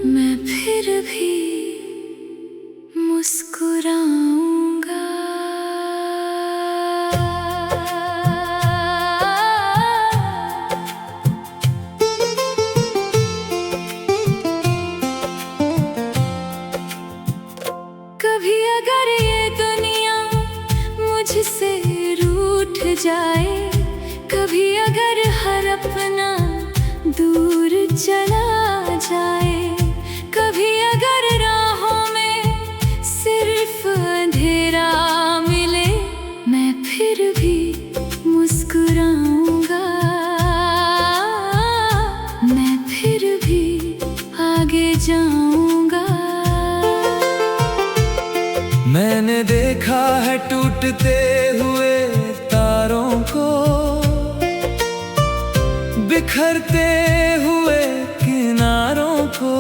मैं फिर भी मुस्कुराऊंगा। कभी अगर ये दुनिया मुझसे रूठ जाए, कभी अगर हर अपना दूर चला जाए, कभी अगर राहों में सिर्फ अंधेरा मिले, मैं फिर भी मुस्कुराऊंगा। मैं फिर भी आगे जाऊंगा। मैंने देखा है टूटते हुए तारों को, बिखरते हुए किनारों को।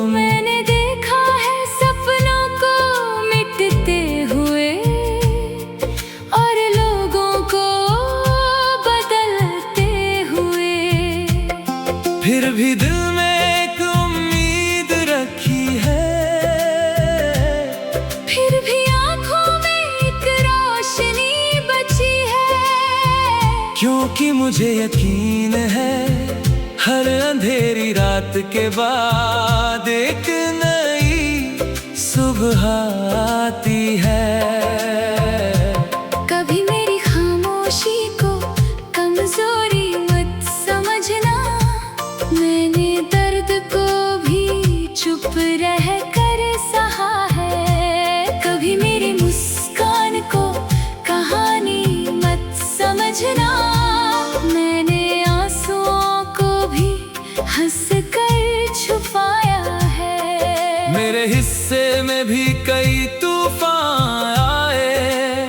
मैंने देखा है सपनों को मिटते हुए और लोगों को बदलते हुए। फिर भी दिल में एक उम्मीद रखी है, फिर भी आँखों में एक रोशनी बची है। क्योंकि मुझे यकीन है हर अंधेरी रात के बाद एक नई सुबह आती है। कभी मेरी खामोशी को कमजोरी मत समझना, मैंने दर्द को भी चुप रह कर सहा है। कभी मेरी मुस्कान को कहानी मत समझना, मैंने आंसुओं को भी हंस कर छुपाया है। मेरे हिस्से में भी कई तूफान आए,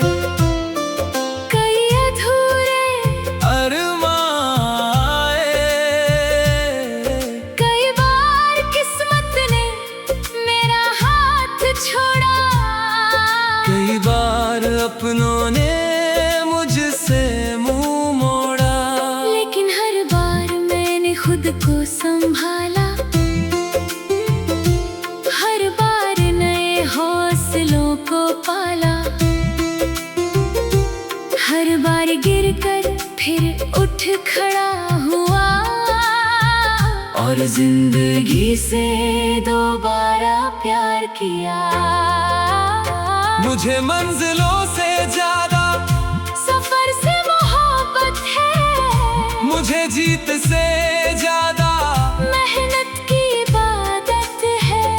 कई अधूरे अरमान आए। कई बार किस्मत ने मेरा हाथ छोड़ा, कई बार अपनों ने मुझसे मुंह मोड़ा। लेकिन हर बार मैंने खुद को संभाला। हर बार नए हौसलों को पाला। हर बार गिरकर फिर उठ खड़ा हुआ और जिंदगी से दोबारा प्यार किया। मुझे मंजिलों से ज्यादा सफर से मोहब्बत है, मुझे जीत से ज्यादा मेहनत की इबादत है।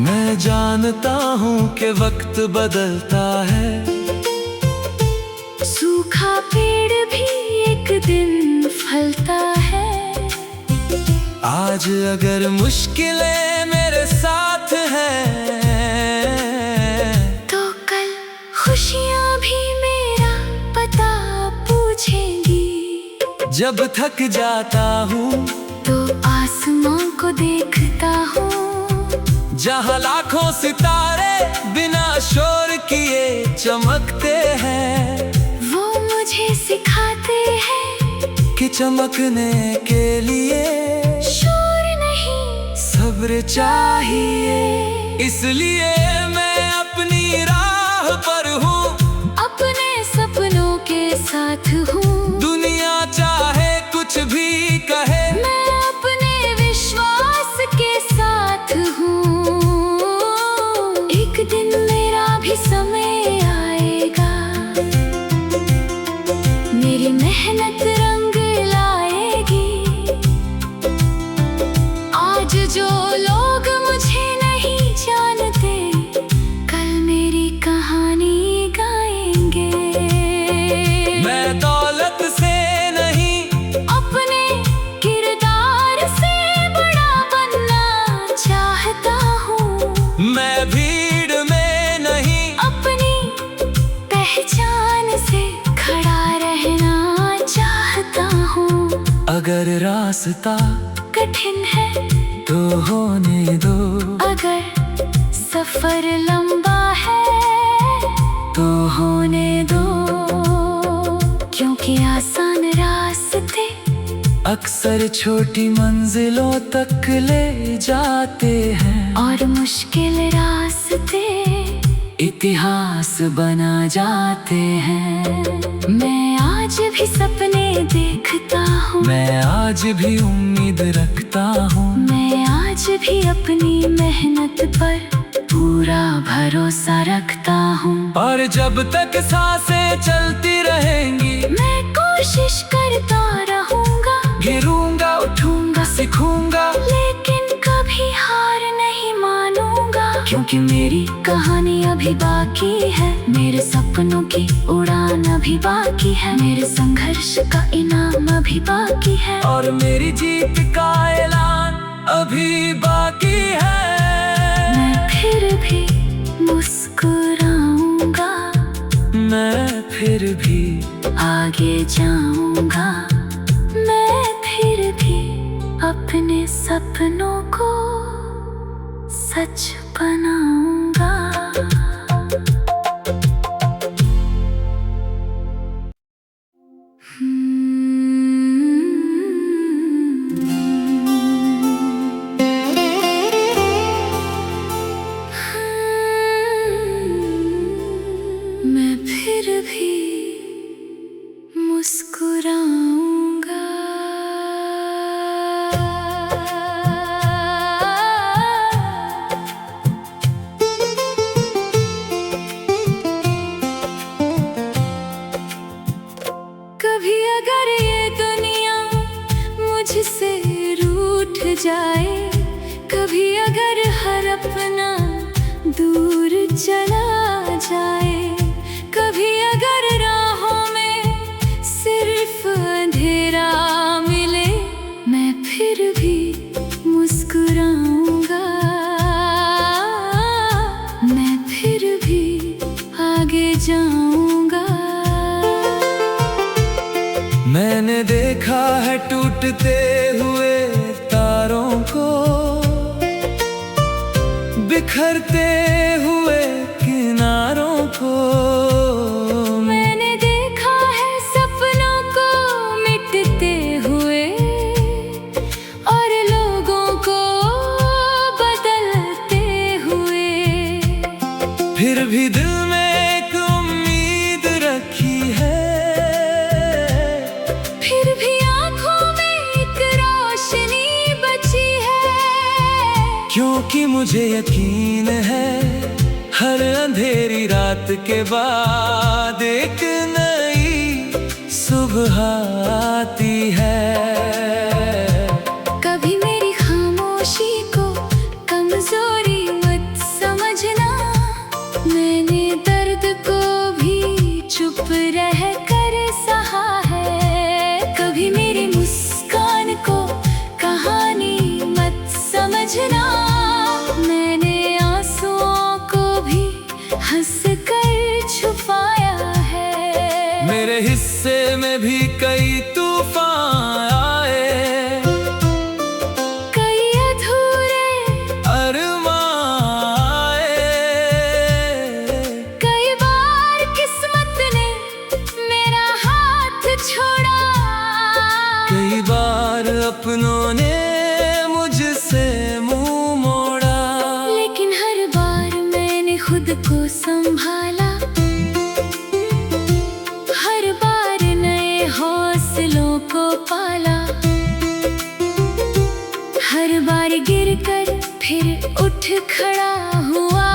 मैं जानता हूँ कि वक्त बदलता है, सूखा पेड़ भी एक दिन फलता है। आज अगर मुश्किलें मेरे साथ हैं, तो कल खुशियाँ भी मेरा पता पूछेंगी। जब थक जाता हूँ तो आसमां को देखता हूँ, जहाँ लाखों सितारे बिना शोर किए चमकते हैं। वो मुझे सिखाते हैं कि चमकने के लिए शोर नहीं सब्र चाहिए। इसलिए मैं अपनी राह पर हूँ, अपने सपनों के साथ हूँ। दुनिया चाहे कुछ भी कहे, मैं अपने विश्वास के साथ हूँ। एक दिन मेरा भी समय आएगा, मेरी मेहनत रंग लाएगी। आज जो लोग मुझे नहीं जानते, कल मेरी कहानी गाएंगे। मैं दौलत से नहीं अपने किरदार से बड़ा बनना चाहता हूँ। मैं भीड़ में नहीं अपनी पहचान से खड़ा रहना चाहता हूँ। अगर रास्ता कठिन है तो होने दो। अगर सफर लंबा है तो होने दो, क्योंकि आसान रास्ते अक्सर छोटी मंजिलों तक ले जाते हैं, और मुश्किल रास्ते इतिहास बना जाते हैं। मैं आज भी सपने देखता हूँ, मैं आज भी उम्मीद रखता हूँ, मैं आज भी अपनी मेहनत पर पूरा भरोसा रखता हूँ। और जब तक सांसें चलती रहेंगी मैं कोशिश करता रहूँगा, गिरूंगा उठूंगा सीखूंगा, लेकिन कभी हार नहीं मानूंगा, क्योंकि मेरी कहानी अभी बाकी है, मेरे सपनों की उड़ान अभी बाकी है, मेरे संघर्ष का इनाम अभी बाकी है, और मेरी जीत का ऐलान अभी बाकी है। मैं फिर भी मुस्कुराऊंगा, मैं फिर भी आगे जाऊंगा, मैं फिर भी अपने सपनों को सच बनाऊंगा। मैं फिर भी मुस्कुराऊंगा। कभी अगर ये दुनिया मुझसे रूठ जाए, कभी अगर हर अपना दूर चला जाए, कभी अगर राहों में सिर्फ अंधेरा मिले, मैं फिर भी मुस्कुराऊंगा, मैं फिर भी आगे जाऊंगा। मैंने देखा है टूटते हुए तारों को, बिखरते हुए किनारों को, मैंने देखा है सपनों को मिटते हुए, और लोगों को बदलते हुए, फिर भी दिल में एक उम्मीद रखी है, फिर भी आंखों में एक रोशनी बची है, क्योंकि मुझे यकीन है हर अंधेरी रात के बाद एक नई सुबह आती है। कभी मेरी खामोशी को कमजोरी मत समझना, मैंने दर्द को भी चुप रह कर सहा है, कभी मेरी मुस्कान को कहानी मत समझना, मैंने आंसुओं को भी हंस कर छुपाया है। मेरे हिस्से में भी कई तूफान आए, कई अधूरे अरमान आए, कई बार किस्मत ने मेरा हाथ छोड़ा, कई बार अपनों ने मुझसे मुंह मोड़ा, लेकिन हर बार मैंने खुद को संभाला, हर बार नए हौसलों को पाला, हर बार गिरकर फिर उठ खड़ा हुआ,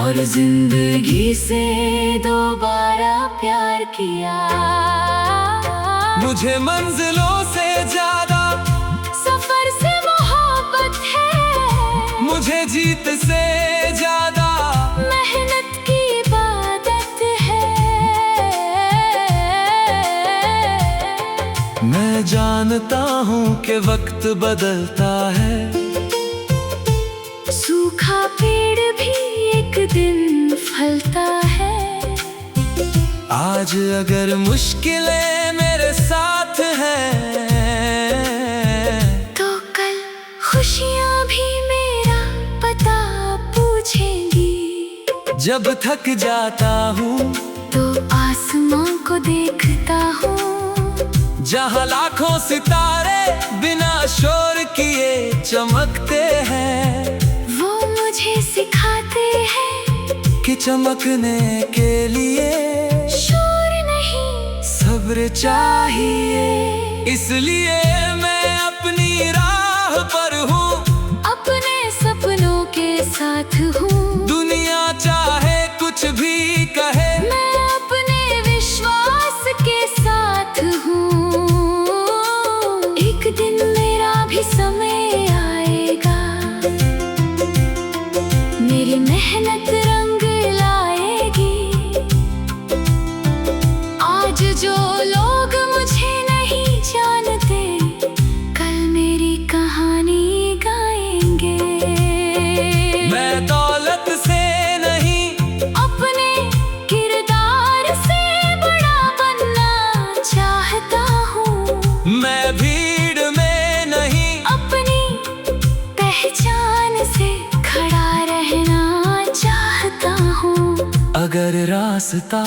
और जिंदगी से दोबारा प्यार किया। मुझे मंजिलों से ज्यादा सफर से मोहब्बत है, मुझे जीत से ज्यादा मेहनत की इबादत है। मैं जानता हूँ कि वक्त बदलता है, सूखा पेड़ भी एक दिन फलता है, आज अगर मुश्किलें मेरे साथ हैं तो कल जब थक जाता हूँ तो आसमां को देखता हूँ, जहाँ लाखों सितारे बिना शोर किए चमकते हैं। वो मुझे सिखाते हैं कि चमकने के लिए शोर नहीं सब्र चाहिए। इसलिए मैं अपनी राह पर हूँ, अपने सपनों के साथ हूँ। दुनिया चाहे कुछ भी कहे, मैं अपने विश्वास के साथ हूँ। एक दिन मेरा भी समय आएगा, मेरी मेहनत रंग लाएगी। आज जो लोग मुझे नहीं जानते, कल मेरी कहानी गाएंगे। मैं दौलत से नहीं, अपने किरदार से बड़ा बनना चाहता हूँ। मैं भीड़ में नहीं, अपनी पहचान से खड़ा रहना चाहता हूँ। अगर रास्ता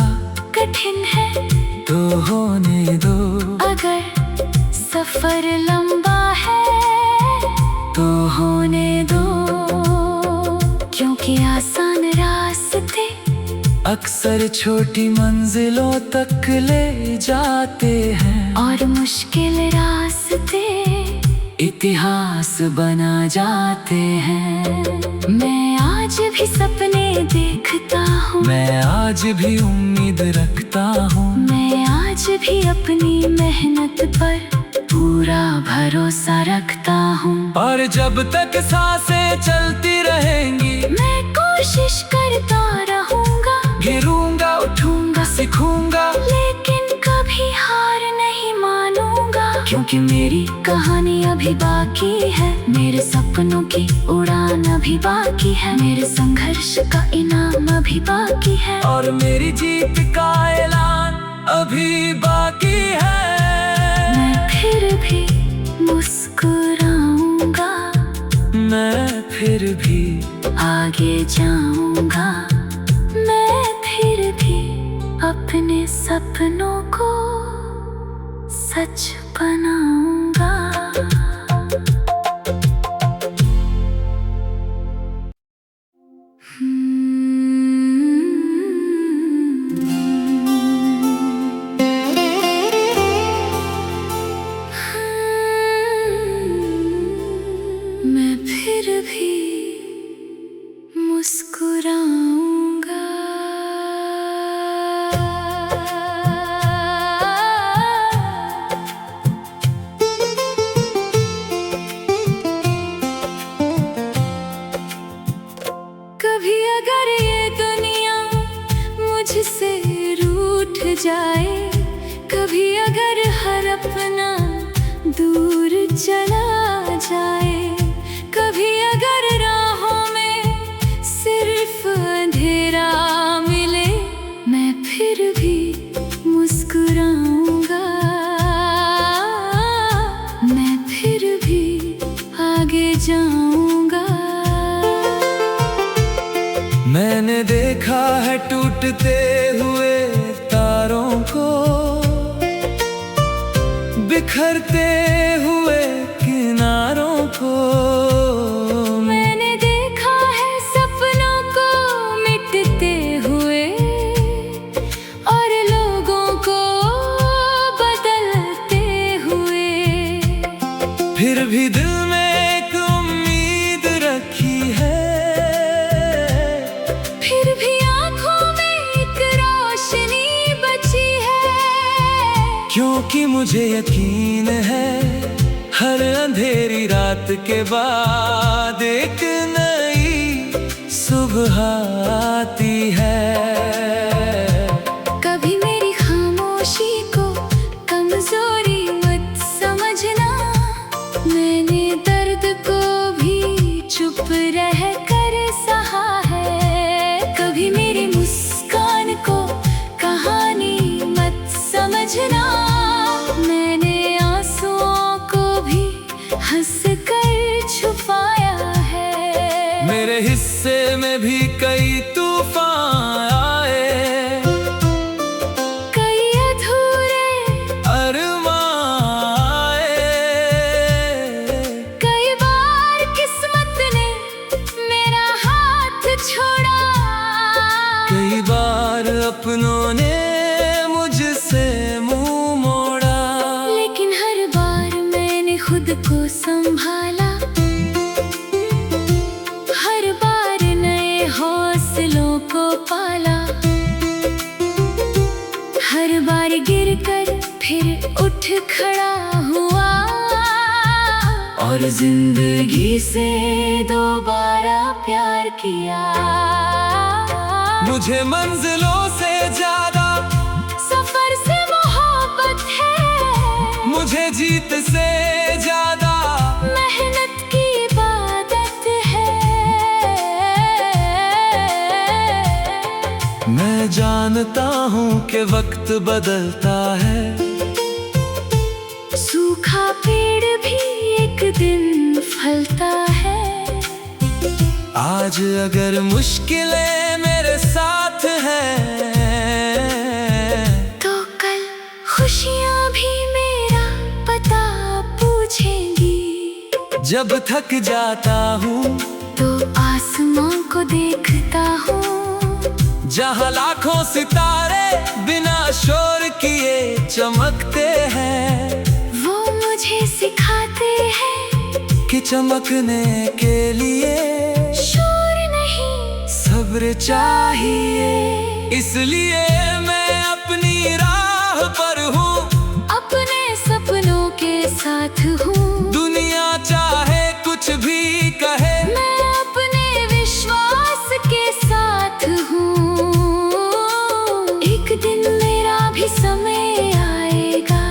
कठिन है तो होने दो, अगर सफर लंबा है तो होने दो। क्योंकि आसान रास्ते अक्सर छोटी मंजिलों तक ले जाते हैं, और मुश्किल रास्ते इतिहास बना जाते हैं। मैं आज भी सपने देखता हूँ, मैं आज भी उम्मीद रखता हूँ, मैं आज भी अपनी मेहनत पर पूरा भरोसा रखता हूँ। और जब तक सांसें चलती रहेंगी, मैं कोशिश करता रहूँगा, गिरूंगा उठूंगा सीखूंगा, लेकिन कभी हार नहीं मानूंगा। क्योंकि मेरी कहानी अभी बाकी है, मेरे सपनों की उड़ान अभी बाकी है, मेरे संघर्ष का इनाम अभी बाकी है, और मेरी जीत का ऐलान अभी बाकी है। मैं फिर भी मुस्कुराऊंगा, मैं फिर भी आगे जाऊंगा, मैं फिर भी अपने सपनों को सच बनाऊंगा। मैं फिर भी मुस्कुराऊंगा। कभी अगर ये दुनिया मुझसे रूठ जाए, कभी अगर हर अपना दूर चला जाए, कभी अगर राहों में सिर्फ अंधेरा मिले, मैं फिर भी मुस्कुराऊंगा, मैं फिर भी आगे जाऊंगा। मैंने देखा है टूटते हुए तारों को, बिखरते हुए किनारों को। मैंने देखा है सपनों को मिटते हुए, और लोगों को बदलते हुए। फिर भी दिल में एक उम्मीद रखी है, फिर भी आंखों में एक रोशनी बची है। क्योंकि मुझे यकीन है हर अंधेरी रात के बाद एक नई सुबह आती है। कभी मेरी खामोशी को कमजोरी मत समझना, मैंने दर्द को भी चुप रह कर सहा है। कभी मेरी मुस्कान को कहानी मत समझना, मैंने आंसुओं को भी हंस कर छुपाया है। मेरे हिस्से में भी कई तूफान संभाला, हर बार नए हौसलों को पाला, हर बार गिरकर फिर उठ खड़ा हुआ और जिंदगी से दोबारा प्यार किया। मुझे मंजिलों से ज्यादा सफर से मोहब्बत है, मुझे जीत से ज्यादा मेहनत की इबादत है। मैं जानता हूँ कि वक्त बदलता है, सूखा पेड़ भी एक दिन फलता है। आज अगर मुश्किलें मेरे साथ हैं तो कल खुशियाँ भी मेरा पता पूछेंगी। जब थक जाता हूँ तो आसमां को देखता हूँ, जहाँ लाखों सितारे बिना शोर किए चमकते हैं। वो मुझे सिखाते हैं कि चमकने के लिए शोर नहीं सब्र चाहिए। इसलिए मैं अपनी राह पर हूँ, अपने सपनों के साथ हूँ। दुनिया चाहे कुछ भी कहे, मैं अपने विश्वास के साथ हूँ। एक दिन मेरा भी समय आएगा,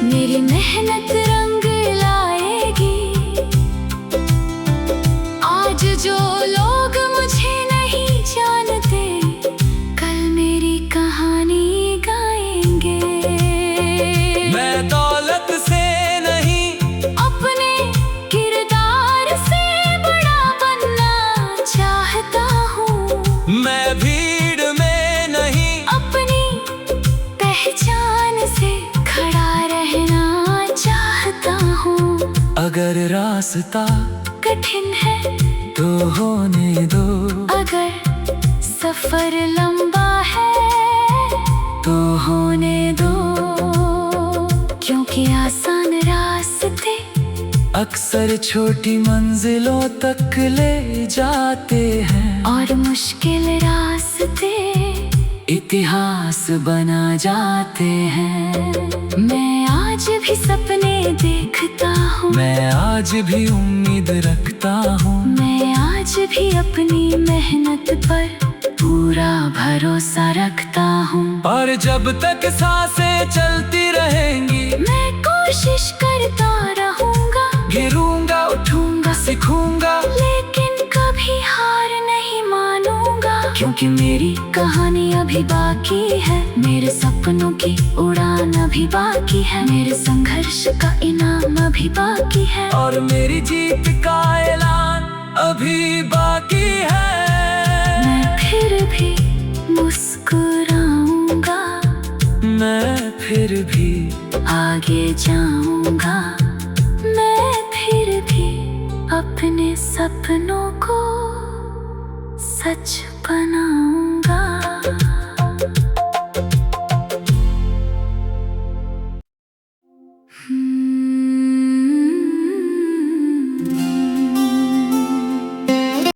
मेरी मेहनत रंग लाएगी। आज जो लोग मुझे नहीं जानते, कल मेरी कहानी गाएंगे। मैं दौलत से नहीं अपने किरदार से बड़ा बनना चाहता हूँ। मैं भीड़ में नहीं अपनी पहचान से खड़ा रहना चाहता हूँ। अगर रास्ता कठिन है तो होने दो, अगर सफर लंबा है तो होने दो, क्योंकि आसान रास्ते अक्सर छोटी मंजिलों तक ले जाते हैं और मुश्किल रास्ते इतिहास बना जाते हैं। मैं आज भी सपने देखता हूँ, मैं आज भी उम्मीद रखता हूँ, मैं आज भी अपनी मेहनत पर पूरा भरोसा रखता हूँ। और जब तक सांसें चलती रहेंगी मैं कोशिश करता रहूँगा, गिरूंगा उठूंगा सीखूंगा, लेकिन कभी हार नहीं मानूंगा। क्योंकि मेरी कहानी अभी बाकी है, मेरे सपनों की उड़ान अभी बाकी है, मेरे संघर्ष का इनाम अभी बाकी है, और मेरी जीत का ऐलान अभी बाकी है। मैं फिर भी मुस्कुराऊंगा, मैं फिर भी आगे जाऊंगा, मैं फिर भी अपने सपनों को सच बनाऊं।